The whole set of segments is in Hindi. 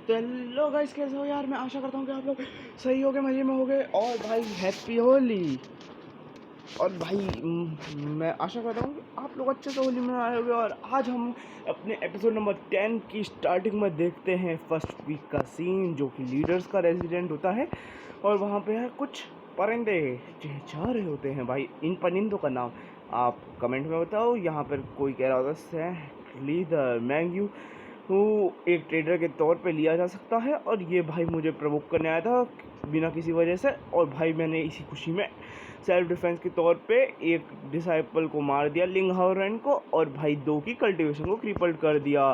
तो हेलो गाइस, कैसे हो यार। मैं आशा करता हूँ कि आप लोग सही हो गए, मज़े में हो गए। और भाई हैप्पी होली। और भाई मैं आशा करता हूँ कि आप लोग अच्छे से होली में आए होंगे। और आज हम अपने एपिसोड नंबर 10 की स्टार्टिंग में देखते हैं फर्स्ट वीक का सीन, जो कि लीडर्स का रेजिडेंट होता है। और वहाँ पे है कुछ परिंदे चहचहा रहे होते हैं। भाई इन परिंदों का नाम आप कमेंट में बताओ। यहाँ पर कोई कह रहा होता है लीडर मैंग्यू एक ट्रेडर के तौर पे लिया जा सकता है। और ये भाई मुझे प्रवोक करने आया था बिना किसी वजह से। और भाई मैंने इसी खुशी में सेल्फ डिफेंस के तौर पे एक डिसाइपल को मार दिया, लिंग हाउरेन को। और भाई 2 की कल्टीवेशन को क्रिपल्ड कर दिया।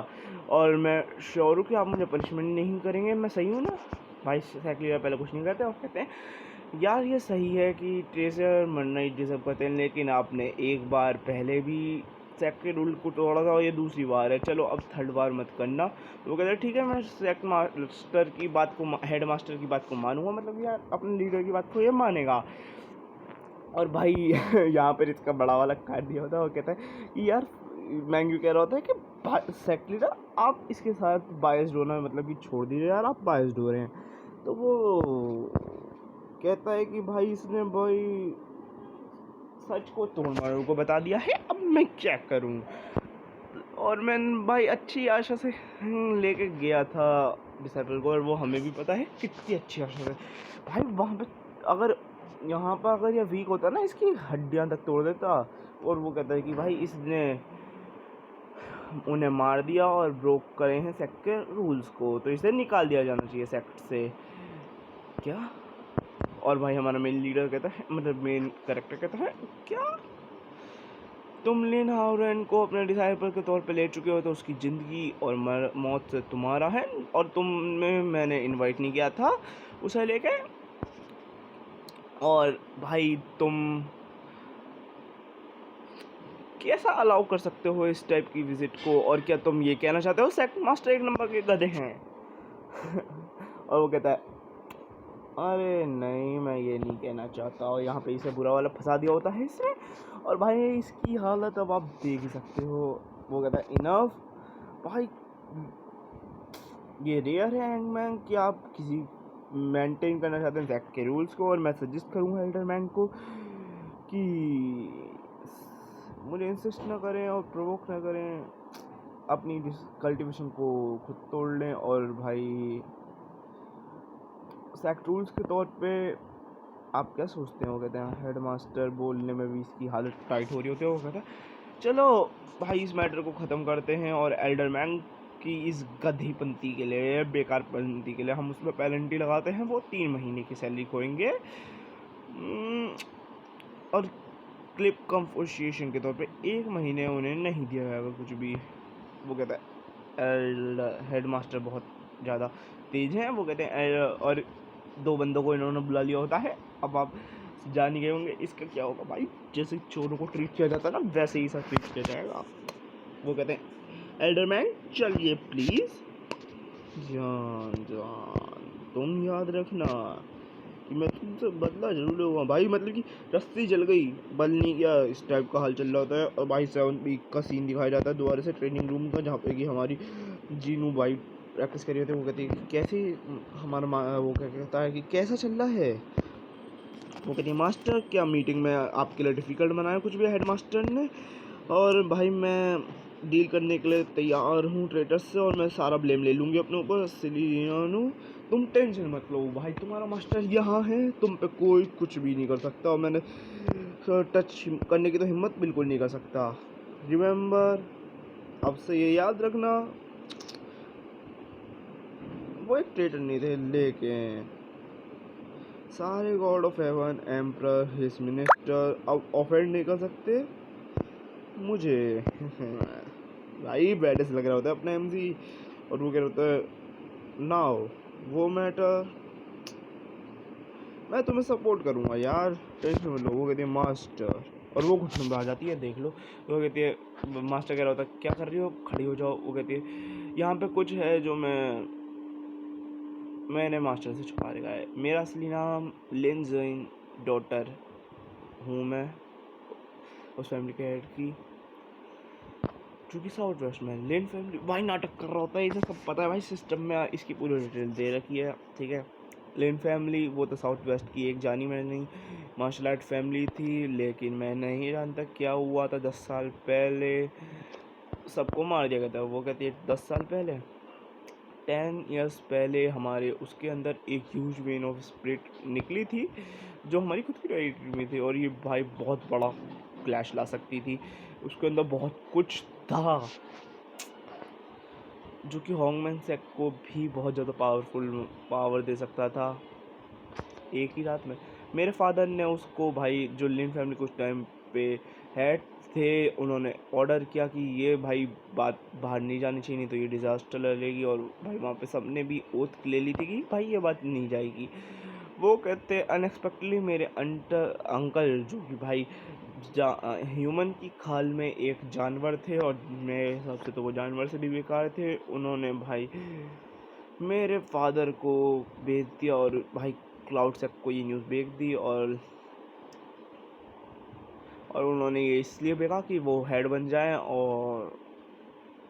और मैं श्योर हूँ कि आप मुझे पनिशमेंट नहीं करेंगे। मैं सही हूँ ना भाई? सैकलियर पहले कुछ नहीं करते और कहते हैं यार ये सही है कि ट्रेजर मरना ही डिजर्व करते हैं, लेकिन आपने एक बार पहले भी सेक के रूल को तोड़ा था और ये दूसरी बार है, चलो अब थर्ड बार मत करना। तो वो कहते हैं ठीक है, मैं सेक मास्टर की बात को, हेड मास्टर की बात को मानूंगा। मतलब यार अपने लीडर की बात को ये मानेगा। और भाई यहाँ पर इसका बड़ा वाला काट दिया होता है। वो कहता है कि यार मैंग्यू कह रहा होता है कि सेक लीडर आप इसके साथ बायस्ड होना मतलब कि छोड़ दीजिए यार, आप बायस्ड हो रहे हैं। तो वो कहता है कि भाई इसने भाई सच को तोड़ मारों को बता दिया है, अब मैं क्या करूं। और मैं भाई अच्छी आशा से लेके गया था डिसाइपल को, और वो हमें भी पता है कितनी अच्छी आशा से। भाई वहाँ पे अगर यहाँ पर अगर ये वीक होता ना, इसकी हड्डियाँ तक तोड़ देता। और वो कहता है कि भाई इसने उन्हें मार दिया और ब्रोक करे हैं सेक्ट के रूल्स को, तो इसे निकाल दिया जाना चाहिए सेक्ट से। क्या? और भाई हमारा मेन लीडर कहता है, मतलब मेन कैरेक्टर कहता है क्या तुम लिन हाउरेन को अपने डिसाइपल के तौर पे ले चुके हो, तो उसकी ज़िंदगी और मौत से तुम्हारा है। और तुम्हें मैंने इनवाइट नहीं किया था उसे लेके। और भाई तुम कैसा अलाउ कर सकते हो इस टाइप की विजिट को? और क्या तुम ये कहना चाहते हो सेक्ट मास्टर 1 नंबर के गधे हैं? और वो कहता है अरे नहीं, मैं ये नहीं कहना चाहता। और यहाँ पे इसे बुरा वाला फंसा दिया होता है इसने। और भाई इसकी हालत अब आप देख ही सकते हो। वो कहता है इनफ। भाई ये रेयर है हैंगमैन कि आप किसी मेंटेन करना चाहते हैं फैक्ट के रूल्स को। और मैं सजेस्ट करूँगा एल्डरमैन को कि मुझे इंसिस्ट ना करें और प्रोवोक ना करें, अपनी कल्टीवेशन को खुद तोड़ लें। और भाई सेक्ट रूल्स के तौर पे आप क्या सोचते हैं? वो कहते हैं हेड मास्टर बोलने में भी इसकी हालत टाइट हो रही होती है। वो कहता है चलो भाई इस मैटर को ख़त्म करते हैं, और एल्डरमैन की इस गधीपंती के लिए, बेकार पंती के लिए हम उसमें पेनल्टी लगाते हैं। वो 3 महीने की सैलरी खोएंगे। और क्लिप कंपोजिशन के तौर पे 1 महीने उन्हें नहीं दिया जाएगा कुछ भी। वो कहता है हेड मास्टर बहुत ज़्यादा तेज़ हैं। वो कहते हैं और 2 बंदों को इन्होंने बुला लिया होता है। अब आप जान ही गए होंगे इसका क्या होगा। भाई जैसे चोरों को ट्रीट किया जाता है ना, वैसे ही सब ट्रीट किया जाएगा। वो कहते हैं एल्डरमैन चलिए प्लीज़। जान तुम याद रखना कि मैं तुमसे बदला जरूर लूँगा। भाई मतलब कि रस्सी जल गई, बल नहीं गया, इस टाइप का हाल चल रहा होता है। और भाई 7 वीक का सीन दिखाया जाता है दोबारा से ट्रेनिंग रूम का, जहाँ पे कि हमारी जीनू भाई प्रैक्टिस करी होती है। वो कहती है कि कैसे हमारा वो क्या कहता है कि कैसा चल रहा है। वो कहती है मास्टर क्या मीटिंग में आपके लिए डिफ़िकल्ट बनाया कुछ भी हेड मास्टर ने। और भाई मैं डील करने के लिए तैयार हूँ ट्रेटर्स से, और मैं सारा ब्लेम ले लूँगी अपने ऊपर। सिलियानो तुम टेंशन मत लो भाई, तुम्हारा मास्टर यहाँ है, तुम पे कोई कुछ भी नहीं कर सकता। और मैंने टच करने की तो हिम्मत बिल्कुल नहीं कर सकता। रिमेंबर, अब से ये याद रखना, वो एक ट्रेटर नहीं थे, लेकिन सारे God of haven, emperor, his minister अब ऑफेंड नहीं कर सकते मुझे। भाई बैडस लग रहा होता है अपना एमजी। और वो कह रहा होता है नाउ वो मैटर, मैं तुम्हें सपोर्ट करूँगा यार, टेंशन मत लो। वो कहती है मास्टर, और वो घुटने में आ जाती है, देख लो। वो कहती है मास्टर कह रहा होता है क्या कर रही हो, खड़ी हो जाओ। वो कहती है यहाँ पे कुछ है जो मैंने मास्टर से छुपा रखा है। मेरा असली नाम लिन ज़ोइन डॉटर हूँ मैं, उस फैमिली के हेड की। क्योंकि साउथ वेस्ट में लेन फैमिली भाई नाटक कर रहा होता है, इसे सब पता है भाई, सिस्टम में इसकी पूरी डिटेल दे रखी है, ठीक है। लेन फैमिली वो तो साउथ वेस्ट की एक जानी मैंने मार्शल आर्ट फैमिली थी, लेकिन मैं नहीं जानता क्या हुआ था 10 साल पहले, सबको मार दिया गया था। वो कहती है 10 साल पहले, 10 ईयर्स पहले हमारे उसके अंदर एक ह्यूज वेन ऑफ स्पिरिट निकली थी जो हमारी खुद की टेरिटरी में थी, और ये भाई बहुत बड़ा क्लैश ला सकती थी। उसके अंदर बहुत कुछ था जो कि हॉन्गमैन सेक को भी बहुत ज़्यादा पावर दे सकता था एक ही रात में। मेरे फादर ने उसको भाई जो लिन फैमिली कुछ टाइम पे हेड थे, उन्होंने ऑर्डर किया कि ये भाई बात बाहर नहीं जानी चाहिए, नहीं तो ये डिज़ास्टर लगेगी, और भाई वहाँ पे सबने भी ओथ ले ली थी कि भाई ये बात नहीं जाएगी। वो कहते अनएक्सपेक्टली मेरे अंकल जो कि भाई ह्यूमन की खाल में एक जानवर थे, और मेरे हिसाब से तो वो जानवर से भी बेकार थे, उन्होंने भाई मेरे फादर को भेज दिया, और भाई क्लाउड सेक को ये न्यूज़ भेज दी, और उन्होंने ये इसलिए भेजा कि वो हेड बन जाए, और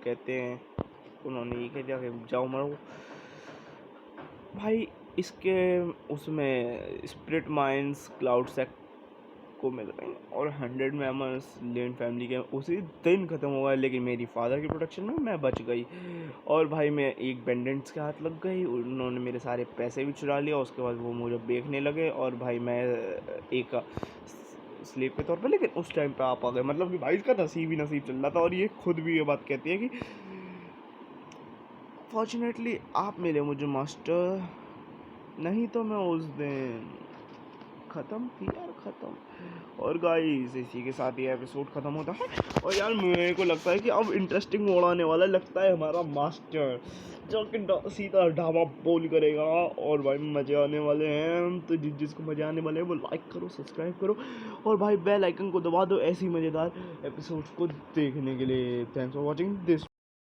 कहते हैं उन्होंने ये कह दिया कि जाओ मरो भाई। इसके उसमें स्प्लिट माइंड्स क्लाउड सेक को मिल गई, और 100 मेंबर्स लेन फैमिली के उसी दिन ख़त्म हो गए, लेकिन मेरी फादर की प्रोटेक्शन में मैं बच गई। और भाई मैं एक बेंडेंट्स के हाथ लग गई, उन्होंने मेरे सारे पैसे भी चुरा लिया, उसके बाद वो मुझे बेचने लगे, और भाई मैं एक स्लेव के तौर पे, लेकिन उस टाइम पे आप आ गए, मतलब कि भाई इसका नसीब ही नसीब चल रहा था। और ये खुद भी ये बात कहती है कि फॉर्चुनेटली आप मिले मुझे मास्टर, नहीं तो मैं उस दिन ख़त्म थी यार, ख़त्म। और गाइस इसी के साथ ये एपिसोड ख़त्म होता है, और यार मेरे को लगता है कि अब इंटरेस्टिंग मोड़ आने वाला लगता है हमारा मास्टर, जो कि सीधा ढाबा बोल करेगा, और भाई मज़े आने वाले हैं। तो जिसको मज़े आने वाले हैं वो लाइक करो, सब्सक्राइब करो, और भाई बेल आइकन को दबा दो ऐसी मज़ेदार एपिसोड्स को देखने के लिए। Thanks for watching this.